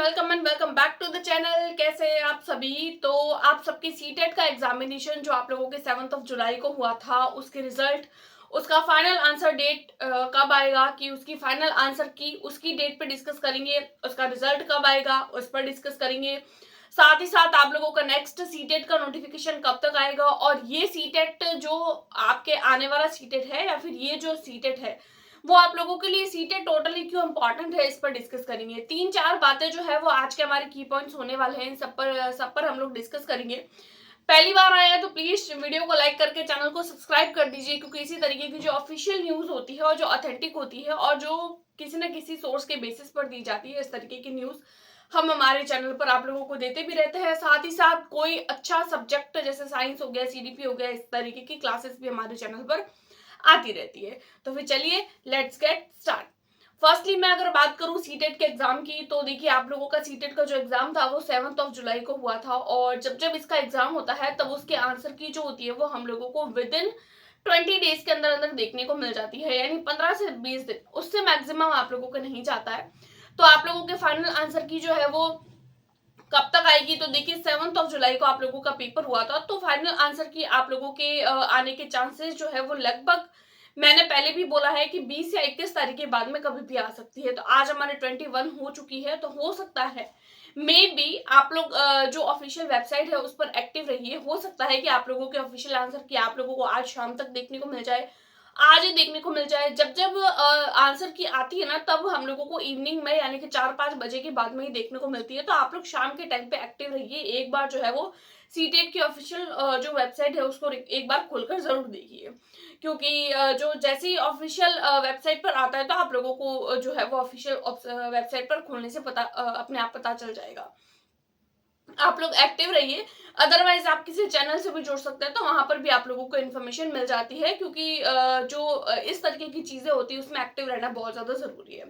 Welcome and welcome back to the channel. कैसे हैं आप सभी। तो आप सबकी सीटेट का एग्जामिनेशन जो आप लोगों के 7 जुलाई को हुआ था, उसके रिजल्ट, उसका फाइनल आंसर डेट कब आएगा, कि उसकी फाइनल आंसर की उसकी डेट पे डिस्कस करेंगे। उसका रिजल्ट कब आएगा उस पर डिस्कस करेंगे। साथ ही साथ आप लोगों का नेक्स्ट सीटेट का नोटिफिकेशन कब तक आएगा, और ये सीटेट जो आपके आने वाला सीटेट है या फिर ये जो सीटेट है वो आप लोगों के लिए सीटेट टोटली क्यों इंपॉर्टेंट है, इस पर डिस्कस करेंगे। 3-4 बातें जो है वो आज के हमारे की पॉइंट्स होने वाले हैं, इन सब पर हम लोग डिस्कस करेंगे। पहली बार आए हैं तो प्लीज वीडियो को लाइक करके चैनल को सब्सक्राइब कर दीजिए, क्योंकि इसी तरीके की जो ऑफिशियल न्यूज होती है और जो ऑथेंटिक होती है और जो किसी न किसी सोर्स के बेसिस पर दी जाती है, इस तरीके की न्यूज हम हमारे चैनल पर आप लोगों को देते भी रहते हैं। साथ ही साथ कोई अच्छा सब्जेक्ट जैसे साइंस हो गया, सीडीपी हो गया, इस तरीके की क्लासेस भी हमारे चैनल पर आती रहती है। तो फिर चलिए लेट्स गेट स्टार्ट। फर्स्टली मैं अगर बात करूं सीटेट के एग्जाम की, तो देखिए आप लोगों का सीटेट का जो एग्जाम था वो 7 जुलाई को हुआ था, और जब जब इसका एग्जाम होता है तब उसके आंसर की जो होती है वो हम लोगों को विद इन 20 डेज के अंदर अंदर देखने को मिल जाती है, यानी 15 से 20 दिन, उससे मैक्सिमम आप लोगों को नहीं जाता है। तो आप लोगों के फाइनल आंसर की जो है वो कब तक आएगी, तो देखिए 7 जुलाई को आप लोगों का पेपर हुआ था, तो फाइनल आंसर की आप लोगों के आने के चांसेस जो है वो लगभग, मैंने पहले भी बोला है कि 20 या 21 तारीख के बाद में कभी भी आ सकती है। तो आज हमारे 21 हो चुकी है, तो हो सकता है मे बी आप लोग जो ऑफिशियल वेबसाइट है उस पर एक्टिव रहिए। हो सकता है कि आप लोगों के ऑफिशियल आंसर की आप लोगों को आज शाम तक देखने को मिल जाए, आज ही देखने को मिल जाए। जब जब आंसर की आती है ना, तब हम लोगों को इवनिंग में यानी कि 4-5 बजे के बाद में ही देखने को मिलती है। तो आप लोग शाम के टाइम पे एक्टिव रहिए, एक बार जो है वो सीटेट की ऑफिशियल जो वेबसाइट है उसको एक बार खोलकर जरूर देखिए, क्योंकि जो जैसे ही ऑफिशियल वेबसाइट पर आता है तो आप लोगों को जो है वो ऑफिशियल वेबसाइट पर खोलने से पता अपने आप पता चल जाएगा। आप लोग एक्टिव रहिए, अदरवाइज आप किसी चैनल से भी जुड़ सकते हैं, तो वहां पर भी आप लोगों को इन्फॉर्मेशन मिल जाती है, क्योंकि जो इस तरीके की चीजें होती है उसमें एक्टिव रहना बहुत ज्यादा जरूरी है।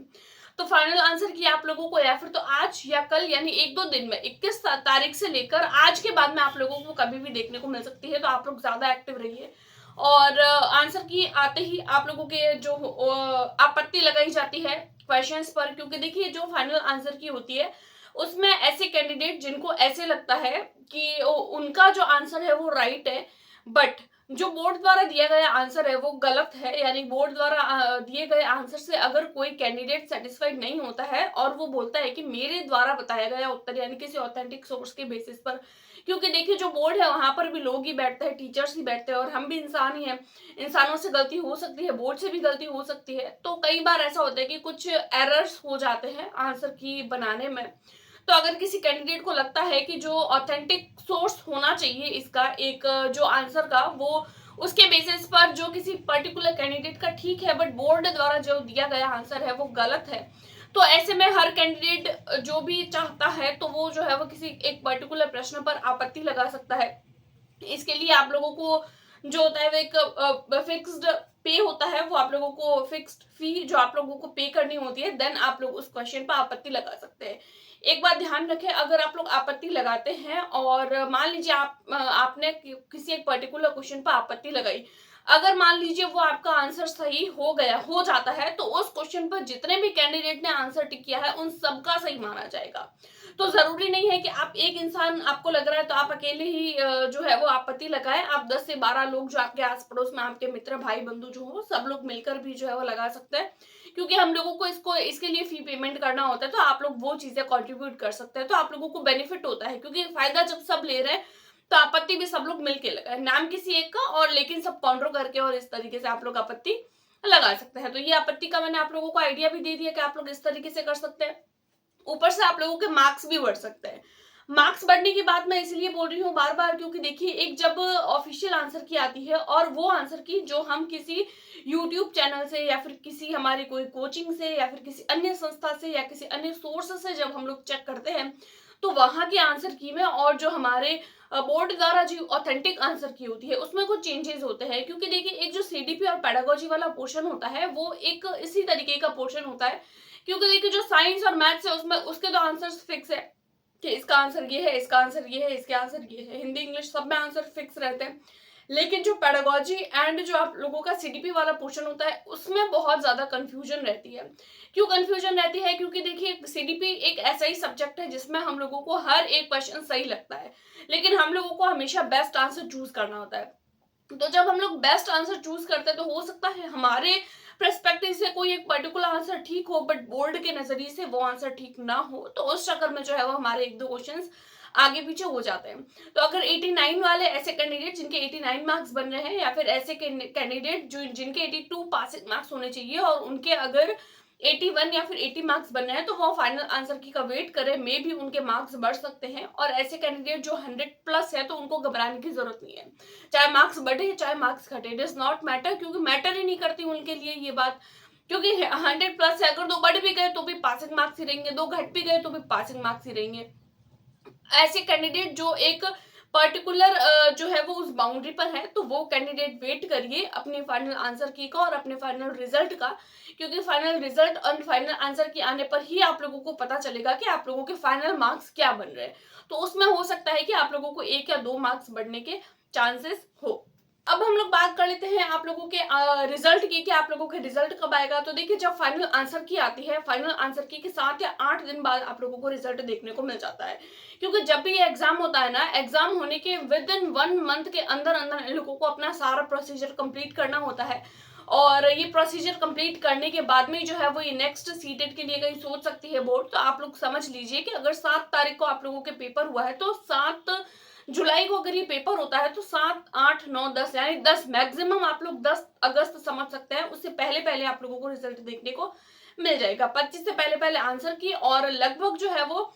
तो फाइनल आंसर की आप लोगों को या फिर तो आज या कल यानी 1-2 दिन में 21 तारीख से लेकर आज के बाद में आप लोगों को कभी भी देखने को मिल सकती है। तो आप लोग ज्यादा एक्टिव रहिए, और आंसर की आते ही आप लोगों के जो आपत्ति लगाई जाती है क्वेश्चंस पर, क्योंकि देखिए जो फाइनल आंसर की होती है उसमें ऐसे कैंडिडेट जिनको ऐसे लगता है कि उनका जो आंसर है वो राइट है, बट जो बोर्ड द्वारा दिया गया आंसर है वो गलत है, यानी बोर्ड द्वारा दिए गए आंसर से अगर कोई कैंडिडेट सेटिस्फाइड नहीं होता है और वो बोलता है कि मेरे द्वारा बताया गया उत्तर यानी किसी ऑथेंटिक सोर्स के बेसिस पर, क्योंकि देखिए जो बोर्ड है वहां पर भी लोग ही बैठते हैं, टीचर्स ही बैठते हैं, और हम भी इंसान ही हैं, इंसानों से गलती हो सकती है, बोर्ड से भी गलती हो सकती है। तो कई बार ऐसा होता है कि कुछ एरर्स हो जाते हैं आंसर की बनाने में। तो अगर किसी कैंडिडेट को लगता है कि जो ऑथेंटिक सोर्स होना चाहिए इसका एक जो आंसर का, वो उसके बेसिस पर जो किसी पर्टिकुलर कैंडिडेट का ठीक है बट बोर्ड द्वारा जो दिया गया आंसर है वो गलत है, तो ऐसे में हर कैंडिडेट जो भी चाहता है तो वो जो है वो किसी एक पर्टिकुलर प्रश्न पर आपत्ति लगा सकता है। इसके लिए आप लोगों को जो होता है वो एक फिक्स्ड पे होता है, वो आप लोगों को फिक्स्ड फी जो आप लोगों को पे करनी होती है, देन आप लोग उस क्वेश्चन पर आपत्ति लगा सकते हैं। एक बात ध्यान रखें, अगर आप लोग आपत्ति लगाते हैं और मान लीजिए आपने किसी एक पर्टिकुलर क्वेश्चन पर आपत्ति लगाई, अगर मान लीजिए वो आपका आंसर सही हो जाता है, तो उस क्वेश्चन पर जितने भी कैंडिडेट ने आंसर टिक किया है उन सबका सही माना जाएगा। तो जरूरी नहीं है कि आप एक इंसान आपको लग रहा है तो आप अकेले ही जो है वो आपत्ति लगाए, आप 10 से 12 लोग जो आपके आस पड़ोस में आपके मित्र भाई बंधु जो हो सब लोग मिलकर भी जो है वो लगा सकते हैं, क्योंकि हम लोगों को इसके लिए फी पेमेंट करना होता है, तो आप लोग वो चीजें कंट्रीब्यूट कर सकते हैं, तो आप लोगों को बेनिफिट होता है, क्योंकि फायदा जब सब ले रहे हैं तो आपत्ति भी सब लोग मिलके लगाए, नाम किसी एक का और लेकिन सब कॉन्ट्रो करके, और इस तरीके से आप लोग आपत्ति लगा सकते हैं। तो ये आपत्ति का मैंने आप लोगों को आइडिया भी दे दिया कि आप लोग इस तरीके से कर सकते हैं। ऊपर से आप लोगों के मार्क्स भी बढ़ सकते हैं। मार्क्स बढ़ने की बात मैं इसलिए बोल रही हूँ बार बार, क्योंकि देखिए एक जब ऑफिशियल आंसर की आती है और वो आंसर की जो हम किसी यूट्यूब चैनल से या फिर किसी हमारी कोई कोचिंग से या फिर किसी अन्य संस्था से या किसी अन्य सोर्स से जब हम लोग चेक करते हैं, तो वहां की आंसर की में और जो हमारे बोर्ड द्वारा जो ऑथेंटिक आंसर की होती है उसमें कुछ चेंजेस होते हैं। क्योंकि देखिए एक जो सीडीपी और पेडागोजी वाला पोर्शन होता है वो एक इसी तरीके का पोर्शन होता है, क्योंकि देखिए जो साइंस और मैथ्स है उसमें उसके तो आंसर्स फिक्स है कि इसका आंसर ये है, इसका आंसर ये है, इसके आंसर ये है, हिंदी इंग्लिश सब में आंसर फिक्स रहते हैं। लेकिन जो पेडागोजी एंड जो आप लोगों का सीडीपी वाला पोर्शन होता है उसमें बहुत ज्यादा कंफ्यूजन रहती है। क्यों कंफ्यूजन रहती है? क्योंकि देखिए सीडीपी एक ऐसा ही सब्जेक्ट है जिसमें हम लोगों को हर एक क्वेश्चन सही लगता है, लेकिन हम लोगों को हमेशा बेस्ट आंसर चूज करना होता है। तो जब हम लोग बेस्ट आंसर चूज करते हैं तो हो सकता है हमारे पर्सपेक्टिव से कोई एक पर्टिकुलर आंसर ठीक हो, बट बोर्ड के नजरिए से वो आंसर ठीक ना हो, तो उस चक्कर में जो है वो हमारे एक दो क्वेश्चंस आगे पीछे हो जाते हैं। तो अगर 89 वाले ऐसे कैंडिडेट जिनके 89 मार्क्स बन रहे हैं, या फिर ऐसे कैंडिडेट जो जिनके 82 पासिंग मार्क्स होने चाहिए और उनके अगर 81 या फिर 80 मार्क्स बन रहे हैं, तो वो फाइनल आंसर की का वेट करें, मे भी उनके मार्क्स बढ़ सकते हैं। और ऐसे कैंडिडेट जो 100 प्लस है तो उनको घबराने की जरूरत नहीं है, चाहे मार्क्स बढ़े चाहे मार्क्स घटे, इट इज नॉट मैटर, क्योंकि मैटर ही नहीं करती उनके लिए ये बात। क्योंकि 100 प्लस है, अगर दो बढ़ भी गए तो भी पासिंग मार्क्स ही रहेंगे, दो घट भी गए तो भी पासिंग मार्क्स ही रहेंगे। ऐसे कैंडिडेट जो एक पर्टिकुलर जो है वो उस बाउंड्री पर है, तो वो कैंडिडेट वेट करिए अपने फाइनल आंसर की का और अपने फाइनल रिजल्ट का, क्योंकि फाइनल रिजल्ट और फाइनल आंसर की आने पर ही आप लोगों को पता चलेगा कि आप लोगों के फाइनल मार्क्स क्या बन रहे हैं। तो उसमें हो सकता है कि आप लोगों को 1 या 2 मार्क्स बढ़ने के चांसेस हो। अब हम लोग बात कर लेते हैं आप लोगों के रिजल्ट की, कि आप लोगों के रिजल्ट कब आएगा। तो देखिए जब फाइनल आंसर की आती है, फाइनल आंसर की के 7 या 8 दिन बाद आप लोगों को रिजल्ट देखने को मिल जाता है। क्योंकि जब भी ये एग्जाम होता है ना, एग्जाम होने के विद इन 1 मंथ के अंदर अंदर इन लोगों को अपना सारा प्रोसीजर कंप्लीट करना होता है। और ये प्रोसीजर कंप्लीट करने के बाद में जो है वो ये नेक्स्ट सीटेट के लिए कहीं सोच सकती है बोर्ड। तो आप लोग समझ लीजिए कि अगर 7 तारीख को आप लोगों के पेपर हुआ है, तो 7 जुलाई को अगर ये पेपर होता है, तो 7, 8, 9, 10 यानी 10 मैक्सिमम आप लोग 10 अगस्त समझ सकते हैं, उससे पहले पहले आप लोगों को रिजल्ट देखने को मिल जाएगा। 25 से पहले पहले आंसर की, और लगभग जो है वो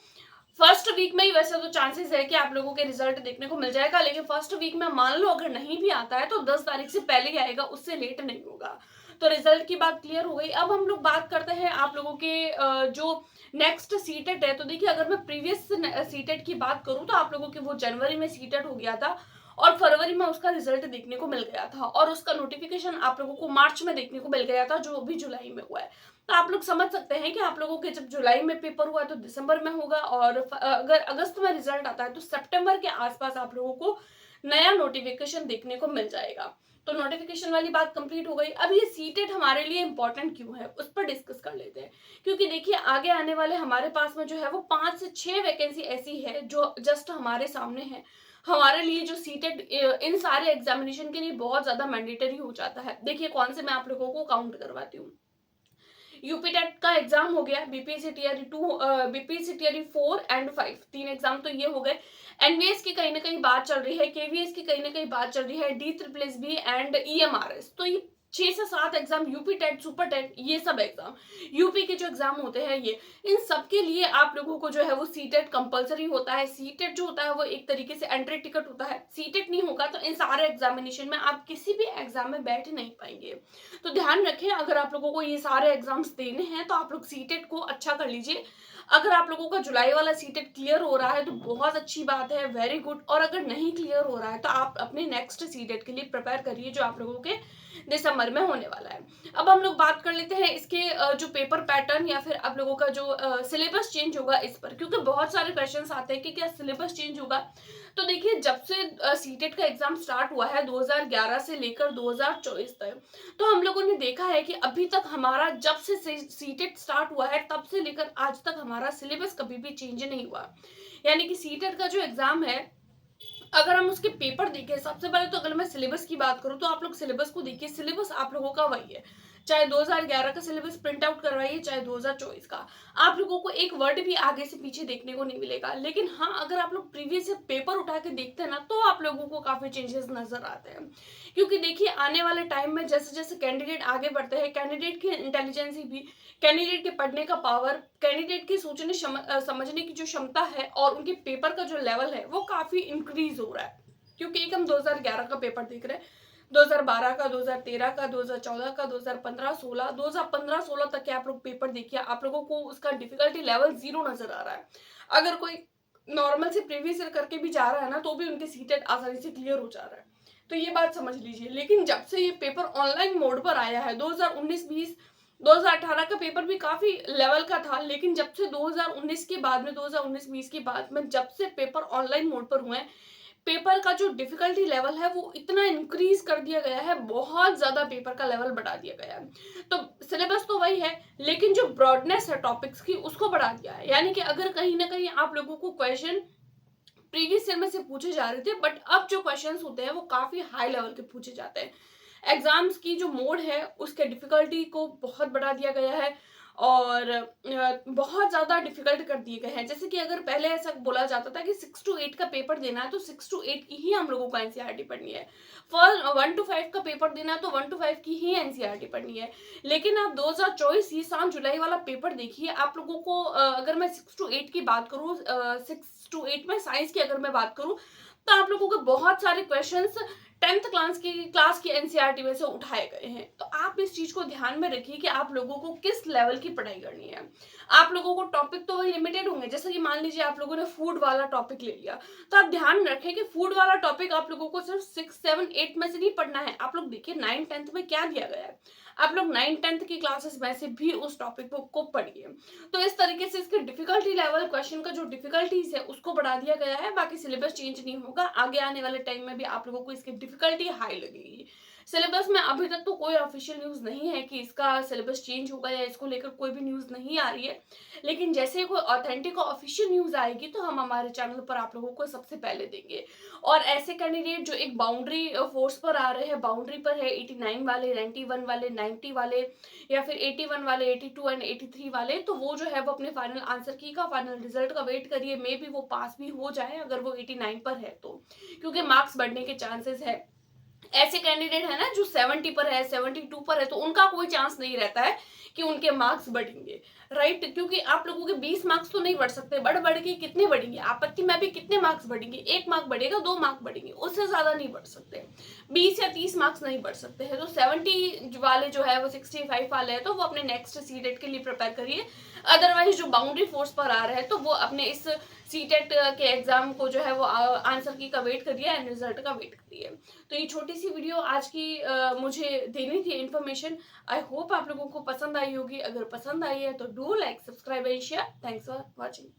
फर्स्ट वीक में ही वैसे तो चांसेस है कि आप लोगों के रिजल्ट देखने को मिल जाएगा, लेकिन फर्स्ट वीक में मान लो अगर नहीं भी आता है तो 10 तारीख से पहले ही आएगा, उससे लेट नहीं होगा। तो रिजल्ट की बात क्लियर हो गई। अब हम लोग बात करते हैं आप लोगों के जो नेक्स्ट सीटेट है। तो देखिए अगर मैं प्रीवियस सीटेट की बात करूं तो आप लोगों के वो जनवरी में सीटेट हो गया था, और फरवरी में उसका रिजल्ट देखने को मिल गया था, और उसका नोटिफिकेशन आप लोगों को मार्च में देखने को मिल गया था, जो अभी जुलाई में हुआ है। तो आप लोग समझ सकते हैं कि आप लोगों के जब जुलाई में पेपर हुआ तो दिसंबर में होगा, और अगर अगस्त में रिजल्ट आता है तो सितंबर के आसपास आप लोगों को नया नोटिफिकेशन देखने को मिल जाएगा। तो नोटिफिकेशन वाली बात कंप्लीट हो गई। अब ये सीटेट हमारे लिए इंपॉर्टेंट क्यों है, उस पर डिस्कस कर लेते हैं। क्योंकि देखिए आगे आने वाले हमारे पास में जो है वो 5 से 6 वैकेंसी ऐसी है जो जस्ट हमारे सामने है। हमारे लिए जो सीटेट इन सारे एग्जामिनेशन के लिए बहुत ज्यादा मैंडेटरी हो जाता है। देखिए कौन से मैं आप लोगों को काउंट करवाती हूँ। यूपी टेट का एग्जाम हो गया, BPSC TRE 2, BPSC TRE 4 and 5, 3 exam तो ये हो गए। एनवीएस की कहीं ना कहीं बात चल रही है, केवीएस की कहीं ना कहीं बात चल रही है, D triple S B and EMRS. तो ये 6 से 7 exam, UP TET, super TET, ये सब एग्जाम यूपी के जो एग्जाम होते हैं ये, इन सब के लिए आप लोगों को जो है वो सीटेट कंपलसरी होता है। सीटेट जो होता है वो एक तरीके से एंट्री टिकट होता है। सीटेट नहीं होगा तो इन सारे एग्जामिनेशन में आप किसी भी एग्जाम में बैठ नहीं पाएंगे। तो ध्यान रखें, अगर आप लोगों को ये सारे एग्जाम्स देने हैं तो आप लोग सीटेट को अच्छा कर लीजिए। अगर आप लोगों का जुलाई वाला सीटेट क्लियर हो रहा है तो बहुत अच्छी बात है, वेरी गुड। और अगर नहीं क्लियर हो रहा है तो आप अपने नेक्स्ट सीटेट के लिए प्रिपेयर करिए, जो आप लोगों के दिसंबर में होने वाला है। अब हम लोग बात कर लेते हैं इसके जो पेपर पैटर्न या फिर आप लोगों का जो सिलेबस चेंज होगा इस पर, क्योंकि बहुत सारे क्वेश्चंस आते हैं कि क्या सिलेबस चेंज होगा। तो देखिए जब से सीटेट का एग्जाम स्टार्ट हुआ है 2011 से लेकर 2024 तक, तो हम लोगों ने देखा है कि अभी तक हमारा जब से सीटेट स्टार्ट हुआ है तब से लेकर आज तक हमारा सिलेबस कभी भी चेंज नहीं हुआ। यानी कि सीटेट का जो एग्जाम है, अगर हम उसके पेपर देखें, सबसे पहले तो अगर मैं सिलेबस की बात करूं तो आप लोग सिलेबस को देखिए। सिलेबस आप लोगों का वही है, चाहे 2011 का सिलेबस प्रिंट आउट करवाइए चाहे 2024 का, आप लोगों को एक वर्ड भी आगे से पीछे देखने को नहीं मिलेगा। लेकिन हाँ, अगर आप लोग प्रीवियस पेपर उठा के देखते हैं ना, तो आप लोगों को काफी चेंजेस नजर आते हैं। क्योंकि देखिए आने वाले टाइम में जैसे जैसे कैंडिडेट आगे बढ़ते हैं, कैंडिडेट की इंटेलिजेंस भी, कैंडिडेट के पढ़ने का पावर, कैंडिडेट की सोचने समझने की जो क्षमता है और उनके पेपर का जो लेवल है वो काफी इंक्रीज हो रहा है। क्योंकि एक हम 2011 का पेपर देख रहे हैं, 2012 का, 2013 का, 2014 का, 2015, 16, 2015-16 तक के आप लोग पेपर देखिए, आप लोगों को उसका डिफिकल्टी लेवल 0 नजर आ रहा है। अगर कोई नॉर्मल से प्रीवियस ईयर करके भी जा रहा है ना, तो भी उनके सीटेट आसानी से क्लियर हो जा रहा है। तो ये बात समझ लीजिए। लेकिन जब से ये पेपर ऑनलाइन मोड पर आया है, 2019-20, 2018 का पेपर भी काफी लेवल का था, लेकिन जब से 2019 के बाद में, 2019-20 के बाद में जब से पेपर ऑनलाइन मोड पर हुए हैं, पेपर का जो डिफिकल्टी लेवल है वो इतना इंक्रीज कर दिया गया है, बहुत ज्यादा पेपर का लेवल बढ़ा दिया गया है। तो सिलेबस तो वही है, लेकिन जो ब्रॉडनेस है टॉपिक्स की उसको बढ़ा दिया है। यानी कि अगर कहीं ना कहीं आप लोगों को क्वेश्चन प्रीवियस ईयर में से पूछे जा रहे थे, बट अब जो क्वेश्चंस होते हैं वो काफी हाई लेवल के पूछे जाते हैं। एग्जाम्स की जो मोड है उसके डिफिकल्टी को बहुत बढ़ा दिया गया है और बहुत ज्यादा डिफिकल्ट कर दिए गए हैं। जैसे कि अगर पहले ऐसा बोला जाता था कि 6 to 8 का पेपर देना है तो 6 to 8 की ही हम लोगों को एनसीईआरटी पढ़नी है, फर्स्ट 1 to 5 का पेपर देना है तो 1 to 5 की ही एनसीईआरटी पढ़नी है। लेकिन आप 2024 ये 7 जुलाई वाला पेपर देखिए, आप लोगों को अगर मैं 6 to 8 की बात करूँ, 6 to 8 में साइंस की अगर मैं बात करूँ, तो आप लोगों को बहुत सारे क्वेश्चंस 10th क्लास की एनसीईआरटी में से उठाए गए हैं। तो आप इस चीज को ध्यान में रखिए कि आप लोगों को किस लेवल की पढ़ाई करनी है। आप लोगों को टॉपिक तो वही लिमिटेड होंगे, जैसे कि मान लीजिए आप लोगों ने फूड वाला टॉपिक ले लिया, तो आप ध्यान रखें कि फूड वाला टॉपिक आप लोगों को सिर्फ 6, 7, 8 में से नहीं पढ़ना है। आप लोग देखिए 9, 10th में क्या दिया गया है, आप लोग 9, 10th की क्लासेस में से भी उस टॉपिक को पढ़िए। तो इस तरीके से इसके डिफिकल्टी लेवल, क्वेश्चन का जो डिफिकल्टीज है उसको बढ़ा दिया गया है। बाकी सिलेबस चेंज नहीं होगा, आगे आने वाले टाइम में भी आप लोगों को इसकी डिफिकल्टी हाई लगेगी। सिलेबस में अभी तक तो कोई ऑफिशियल न्यूज नहीं है कि इसका सिलेबस चेंज होगा या इसको लेकर कोई भी न्यूज नहीं आ रही है, लेकिन जैसे ही कोई ऑथेंटिक और ऑफिशियल न्यूज आएगी तो हम हमारे चैनल पर आप लोगों को सबसे पहले देंगे। और ऐसे कैंडिडेट जो एक बाउंड्री फोर्स पर आ रहे हैं, बाउंड्री पर है 89 वाले, 91 वाले, 90 वाले या फिर 81 वाले, 82 एंड 83 वाले, तो वो जो है वो अपने फाइनल आंसर की का फाइनल रिजल्ट का वेट करिए। मे बी वो पास भी हो जाए अगर वो 89 पर है तो, क्योंकि मार्क्स बढ़ने के चांसेस है। ऐसे कैंडिडेट है ना जो 70 पर है, 72 पर है, तो उनका कोई चांस नहीं रहता है कि उनके मार्क्स बढ़ेंगे, राइट। क्योंकि आप लोगों के 20 मार्क्स तो नहीं बढ़ सकते, बढ़ के कितने बढ़ेंगे, आपत्ति में भी कितने मार्क्स बढ़ेंगे, 1 मार्क बढ़ेगा, 2 मार्क बढ़ेंगे, उससे ज्यादा नहीं बढ़ सकते, 20 या 30 मार्क्स नहीं बढ़ सकते हैं। तो 70 वाले जो है वो 65 वाले है तो वो अपने नेक्स्ट सीटेट के लिए प्रिपेयर करिए। अदरवाइज जो बाउंड्री फोर्स पर आ रहे हैं तो वो अपने इस सीटेट के एग्जाम को जो है वो आंसर की का वेट करिए एंड रिजल्ट का वेट करिए। तो ये छोटी सी वीडियो आज की मुझे देनी थी इन्फॉर्मेशन। आई होप आप लोगों को पसंद आई होगी। अगर पसंद आई है तो do like, subscribe and share. Thanks for watching.